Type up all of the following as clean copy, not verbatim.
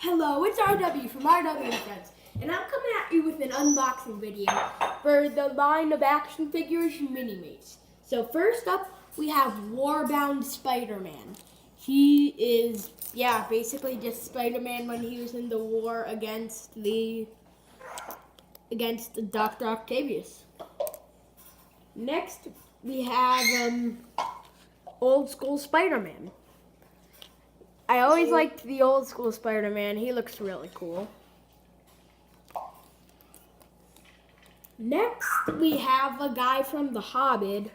Hello, it's RW from RW Friends, and I'm coming at you with an unboxing video for the line of action figures and mini-mates. So first up, we have Warbound Spider-Man. He is, basically just Spider-Man when he was in the war against Dr. Octavius. Next, we have Old School Spider-Man. I always liked the old school Spider-Man. He looks really cool. Next, we have a guy from The Hobbit.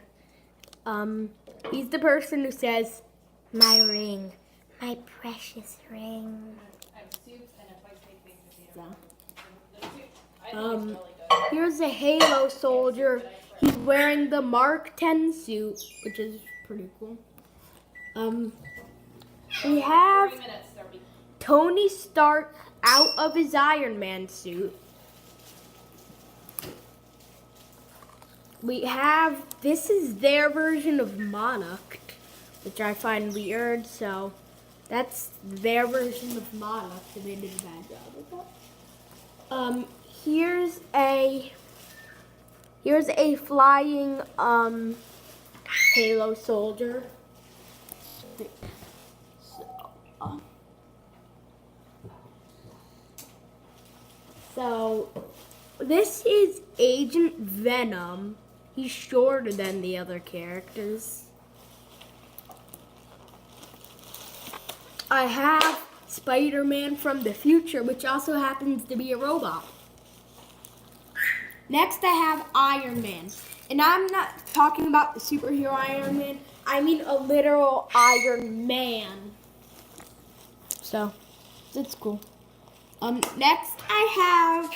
He's the person who says, "My ring, my precious ring." Here's a Halo soldier. He's wearing the Mark 10 suit, which is pretty cool. We have Tony Stark out of his Iron Man suit. We have, this is their version of Monarch, which I find weird, so that's their version of Monarch, so they did a bad job with that. Here's a flying Halo soldier. So, this is Agent Venom. He's shorter than the other characters. I have Spider-Man from the future, which also happens to be a robot. Next, I have Iron Man. And I'm not talking about the superhero Iron Man. I mean a literal Iron Man. So, it's cool. Next I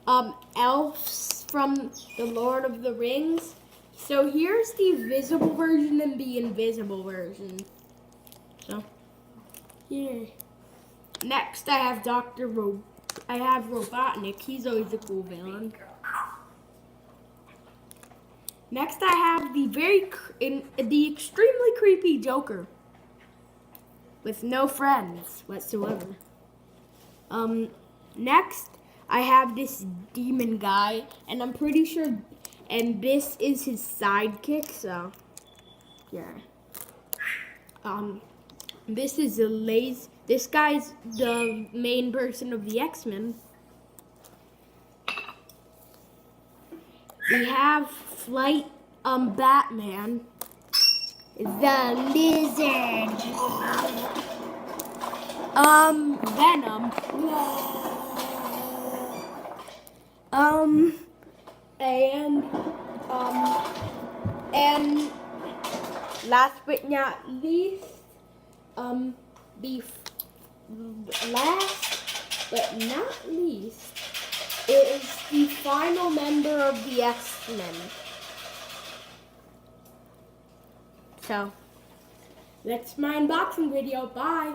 have elves from the Lord of the Rings. So here's the visible version and the invisible version. So here. Next I have I have Robotnik. He's always a cool villain. Next I have the extremely creepy Joker with no friends whatsoever. Next, I have this demon guy, and I'm pretty sure, and this is his sidekick, so, yeah. This guy's the main person of the X-Men. We have Batman, the Lizard. Venom. And last but not least, last but not least is the final member of the X-Men. So, that's my unboxing video. Bye.